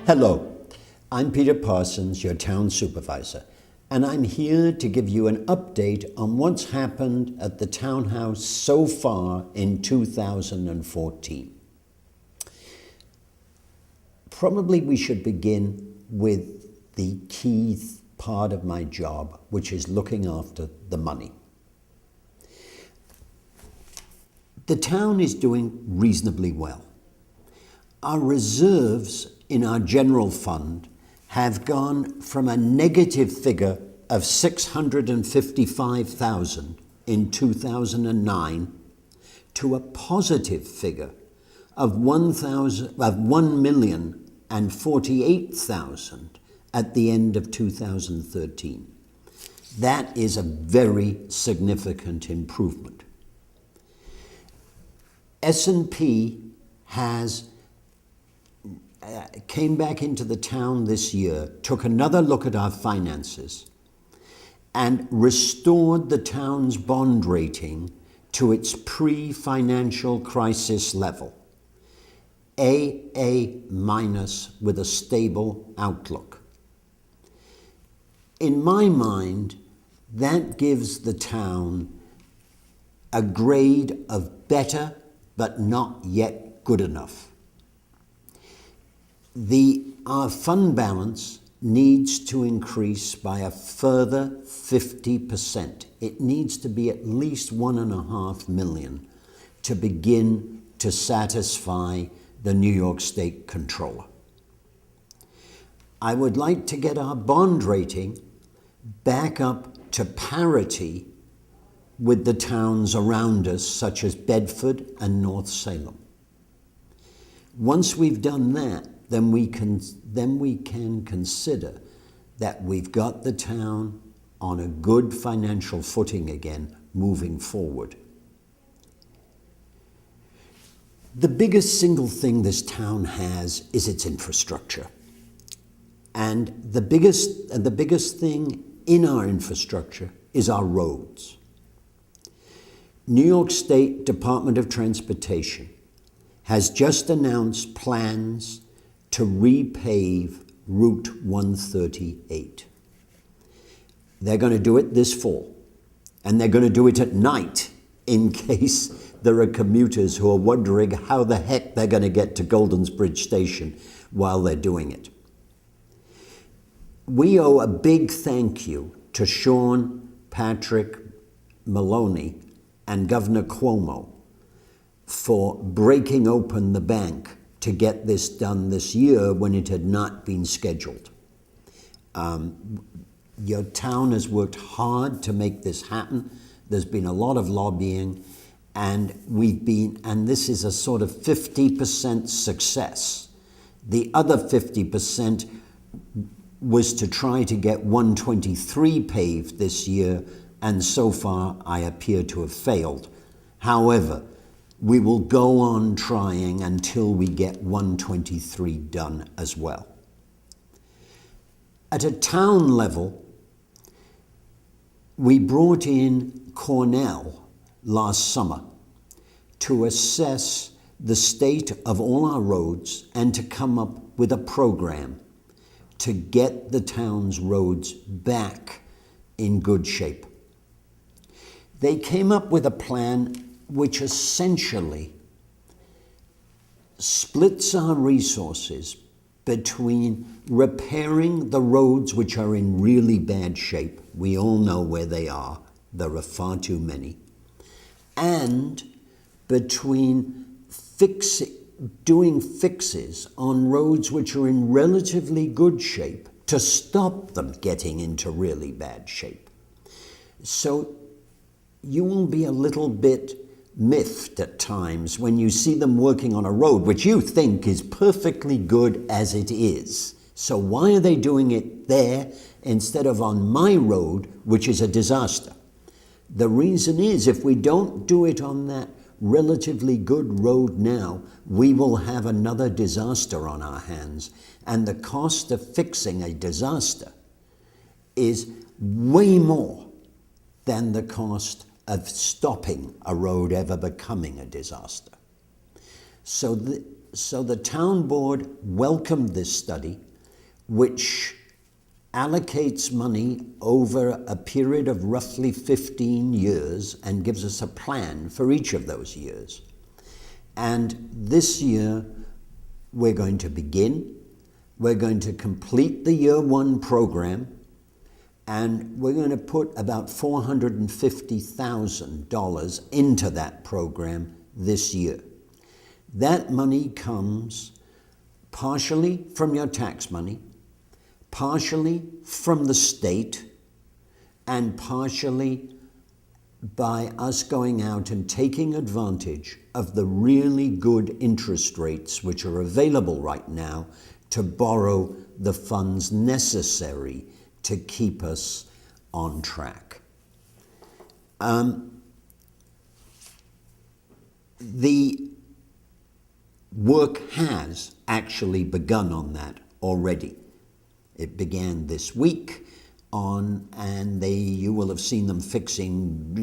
Hello, I'm Peter Parsons, your town supervisor, and I'm here to give you an update on what's happened at the townhouse so far in 2014. Probably we should begin with the key part of my job, which is looking after the money. The town is doing reasonably well. Our reserves in our general fund have gone from a negative figure of 655,000 in 2009 to a positive figure of 1,048,000 at the end of 2013. That is a very significant improvement. S&P came back into the town this year, took another look at our finances, and restored the town's bond rating to its pre-financial crisis level, AA- with a stable outlook. In my mind, that gives the town a grade of better but not yet good enough. Our fund balance needs to increase by a further 50%. It needs to be at least 1.5 million to begin to satisfy the New York State Comptroller. I would like to get our bond rating back up to parity with the towns around us, such as Bedford and North Salem. Once we've done that, then we can consider that we've got the town on a good financial footing again moving forward. The biggest single thing this town has is its infrastructure. And the biggest thing in our infrastructure is our roads. New York State Department of Transportation has just announced plans to repave Route 138. They're going to do it this fall, and they're going to do it at night in case there are commuters who are wondering how the heck they're going to get to Golden's Bridge Station while they're doing it. We owe a big thank you to Sean Patrick Maloney and Governor Cuomo for breaking open the bank to get this done this year when it had not been scheduled. Your town has worked hard to make this happen. There's been a lot of lobbying, and this is a sort of 50% success. The other 50% was to try to get 123 paved this year, and so far I appear to have failed. However, we will go on trying until we get 123 done as well. At a town level, we brought in Cornell last summer to assess the state of all our roads and to come up with a program to get the town's roads back in good shape. They came up with a plan which essentially splits our resources between repairing the roads which are in really bad shape. We all know where they are. There are far too many. And between doing fixes on roads which are in relatively good shape to stop them getting into really bad shape. So you will be a little bit miffed at times when you see them working on a road which you think is perfectly good as it is. So why are they doing it there instead of on my road, which is a disaster? The reason is, if we don't do it on that relatively good road now, we will have another disaster on our hands. And the cost of fixing a disaster is way more than the cost of stopping a road ever becoming a disaster. So so the town board welcomed this study, which allocates money over a period of roughly 15 years and gives us a plan for each of those years. And this year, we're going to begin. We're going to complete the year one program, and we're going to put about $450,000 into that program this year. That money comes partially from your tax money, partially from the state, and partially by us going out and taking advantage of the really good interest rates which are available right now to borrow the funds necessary to keep us on track. The work has actually begun on that already. It began this week and you will see them fixing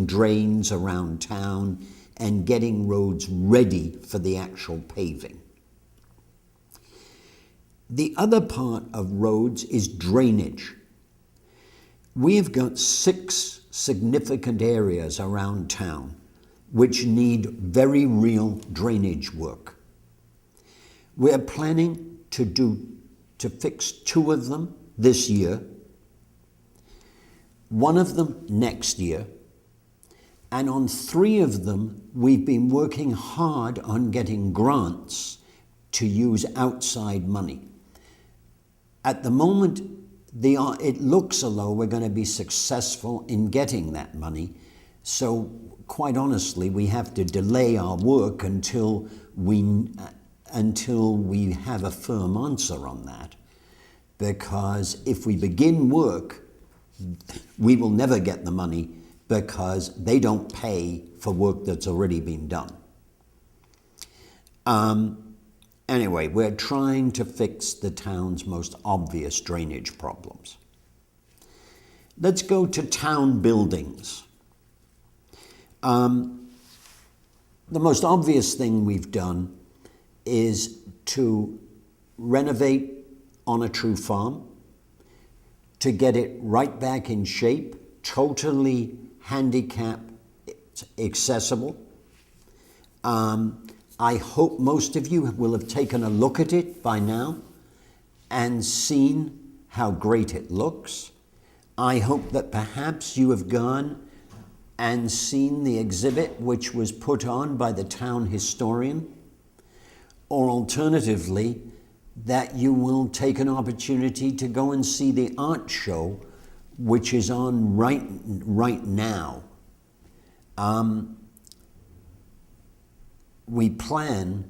drains around town and getting roads ready for the actual paving. The other part of roads is drainage. We have got 6 significant areas around town which need very real drainage work. We're planning to fix 2 of them this year, 1 of them next year, and on 3 of them we've been working hard on getting grants to use outside money. At the moment, it looks as though we're going to be successful in getting that money, so quite honestly, we have to delay our work until we have a firm answer on that. Because if we begin work, we will never get the money because they don't pay for work that's already been done. Anyway, we're trying to fix the town's most obvious drainage problems. Let's go to town buildings. The most obvious thing we've done is to renovate On a True Farm, to get it right back in shape, totally handicap accessible. I hope most of you will have taken a look at it by now and seen how great it looks. I hope that perhaps you have gone and seen the exhibit which was put on by the town historian, or alternatively, that you will take an opportunity to go and see the art show which is on right now. We plan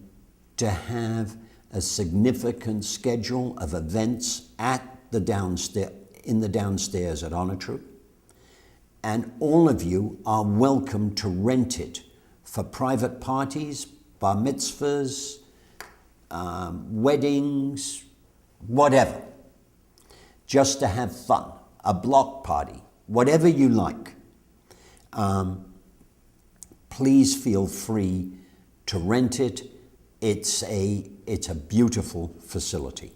to have a significant schedule of events in the downstairs at Onatru, and all of you are welcome to rent it for private parties, bar mitzvahs, weddings, whatever, just to have fun, a block party, whatever you like. Please feel free to rent it. It's a beautiful facility.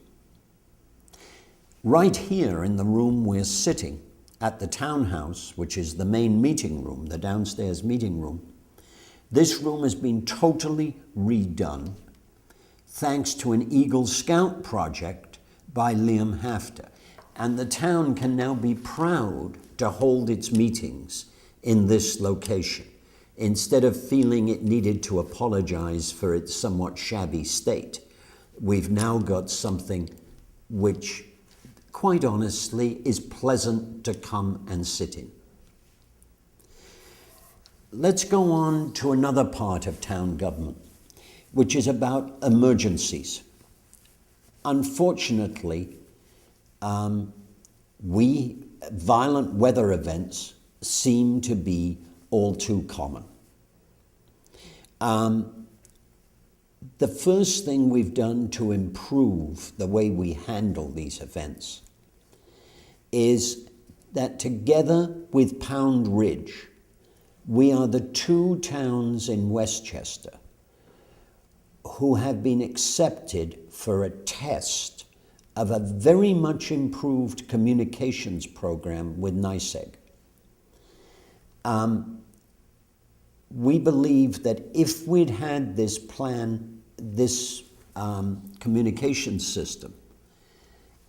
Right here in the room we're sitting at the townhouse, which is the main meeting room, the downstairs meeting room, this room has been totally redone thanks to an Eagle Scout project by Liam Hafter. And the town can now be proud to hold its meetings in this location, instead of feeling it needed to apologize for its somewhat shabby state. We've now got something which, quite honestly, is pleasant to come and sit in. Let's go on to another part of town government, which is about emergencies. Unfortunately, violent weather events seem to be all too common. The first thing we've done to improve the way we handle these events is that together with Pound Ridge, we are the 2 towns in Westchester who have been accepted for a test of a very much improved communications program with NYSEG. We believe that if we'd had this plan, this communication system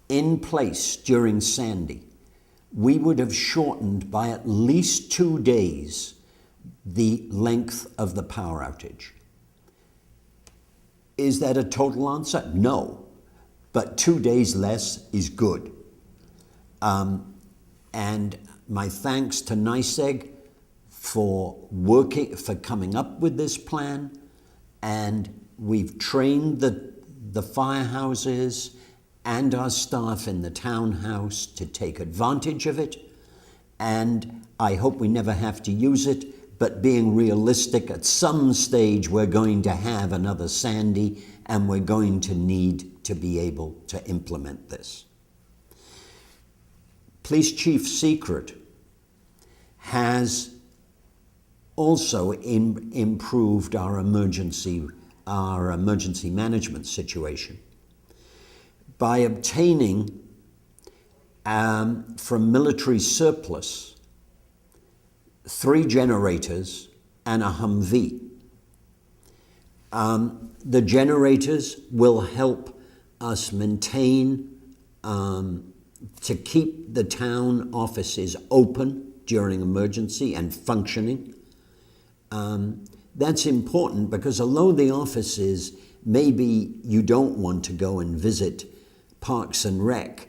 in place during Sandy, we would have shortened by at least 2 days the length of the power outage. Is that a total answer? No, but 2 days less is good. And my thanks to NYSEG for coming up with this plan, and we've trained the firehouses and our staff in the townhouse to take advantage of it, and I hope we never have to use it, but being realistic, at some stage we're going to have another Sandy, and we're going to need to be able to implement this. Police Chief Secret has also improved our emergency management situation by obtaining from military surplus 3 generators and a Humvee. The generators will help us maintain, to keep the town offices open during emergency and functioning. That's important because although the offices, maybe you don't want to go and visit Parks and Rec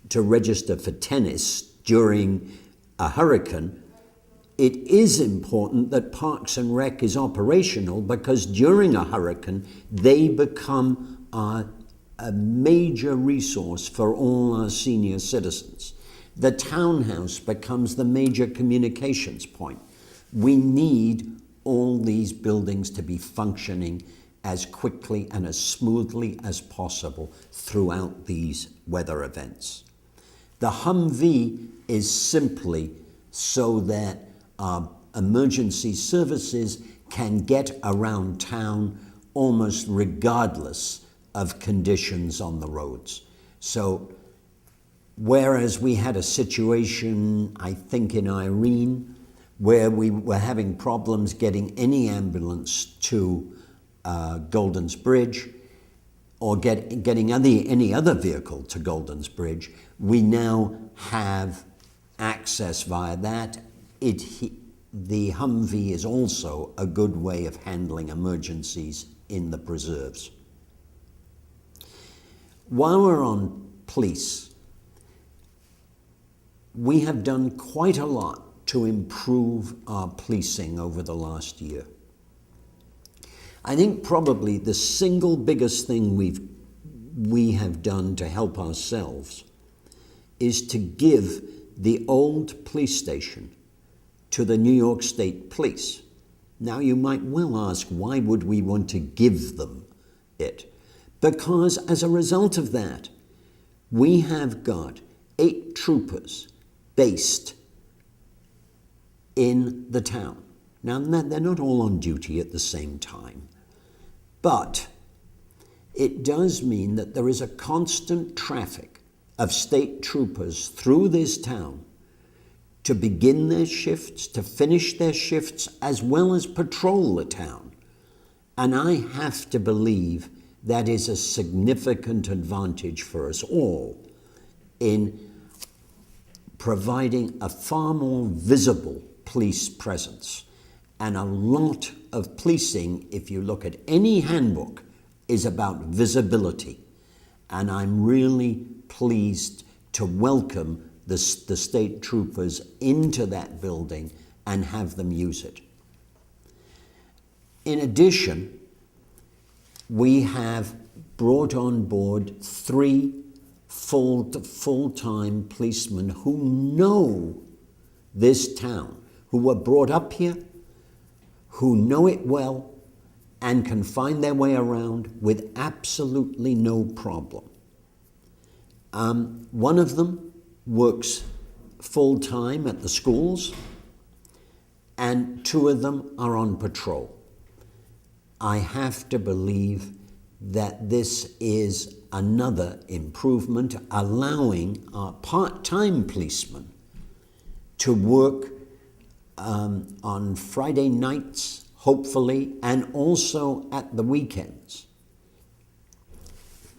to register for tennis during a hurricane, it is important that Parks and Rec is operational because during a hurricane, they become a major resource for all our senior citizens. The townhouse becomes the major communications point. We need all these buildings to be functioning as quickly and as smoothly as possible throughout these weather events. The Humvee is simply so that emergency services can get around town almost regardless of conditions on the roads. So whereas we had a situation, I think in Irene, where we were having problems getting any ambulance to Golden's Bridge or getting any other vehicle to Golden's Bridge, we now have access via that. The Humvee is also a good way of handling emergencies in the preserves. While we're on police, we have done quite a lot to improve our policing over the last year. I think probably the single biggest thing we have done to help ourselves is to give the old police station to the New York State Police. Now you might well ask, why would we want to give them it? Because as a result of that, we have got 8 troopers based in the town. Now, they're not all on duty at the same time, but it does mean that there is a constant traffic of state troopers through this town to begin their shifts, to finish their shifts, as well as patrol the town. And I have to believe that is a significant advantage for us all in providing a far more visible police presence. And a lot of policing, if you look at any handbook, is about visibility. And I'm really pleased to welcome the state troopers into that building and have them use it. In addition, we have brought on board 3 full-time policemen who know this town, who were brought up here, who know it well, and can find their way around with absolutely no problem. One of them works full-time at the schools, and 2 of them are on patrol. I have to believe that this is another improvement, allowing our part-time policemen to work on Friday nights, hopefully, and also at the weekends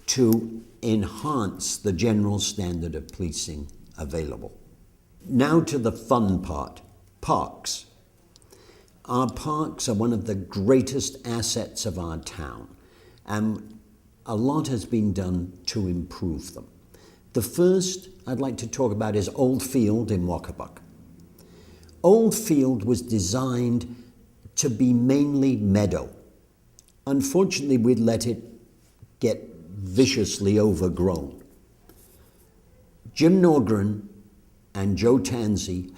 to enhance the general standard of policing available. Now to the fun part, parks. Our parks are one of the greatest assets of our town, and a lot has been done to improve them. The first I'd like to talk about is Old Field in Wakabuck. Old Field was designed to be mainly meadow. Unfortunately, we'd let it get viciously overgrown. Jim Norgren and Joe Tansey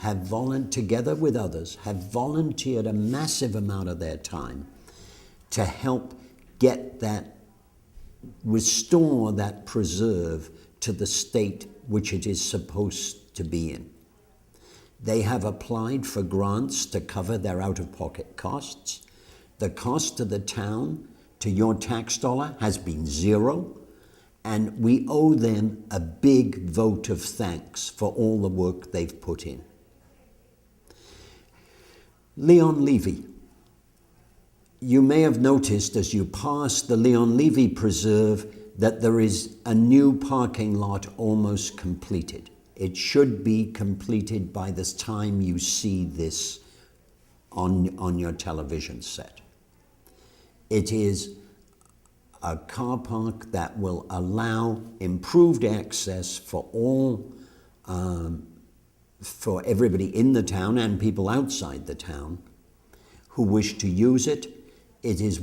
together with others, have volunteered a massive amount of their time to help restore that preserve to the state which it is supposed to be in. They have applied for grants to cover their out-of-pocket costs. The cost to the town, to your tax dollar, has been zero, and we owe them a big vote of thanks for all the work they've put in. Leon Levy. You may have noticed as you pass the Leon Levy Preserve that there is a new parking lot almost completed. It should be completed by the time you see this on your television set. It is a car park that will allow improved access for for everybody in the town and people outside the town who wish to use it. It is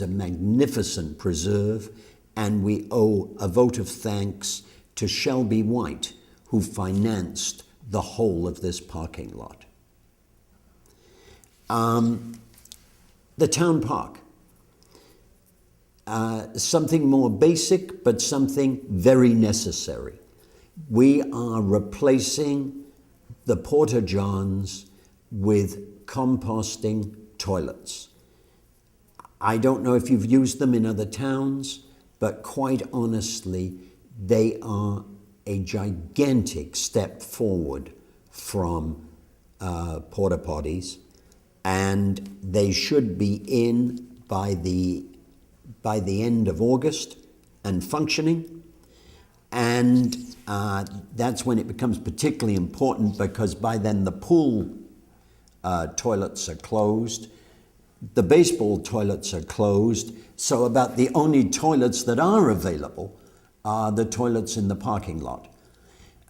a magnificent preserve, and we owe a vote of thanks to Shelby White, who financed the whole of this parking lot. The town park. Something more basic, but something very necessary. We are replacing the porta-johns with composting toilets. I don't know if you've used them in other towns, but quite honestly, they are a gigantic step forward from porta potties, and they should be in by the end of August and functioning. And that's when it becomes particularly important, because by then the pool toilets are closed, the baseball toilets are closed, so about the only toilets that are available are the toilets in the parking lot.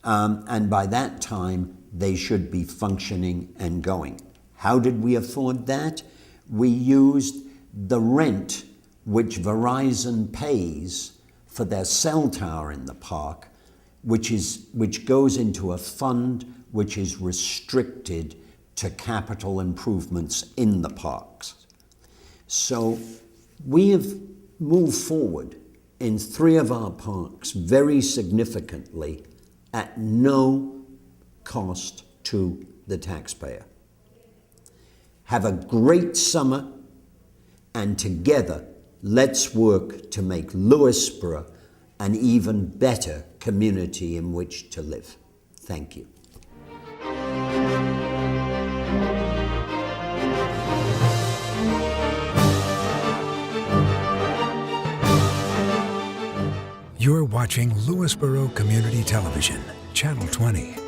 And by that time, they should be functioning and going. How did we afford that? We used the rent which Verizon pays for their cell tower in the park, which goes into a fund which is restricted to capital improvements in the parks. So we have moved forward in 3 of our parks very significantly at no cost to the taxpayer. Have a great summer, and together let's work to make Lewisboro an even better community in which to live. Thank you. You're watching Lewisboro Community Television, Channel 20.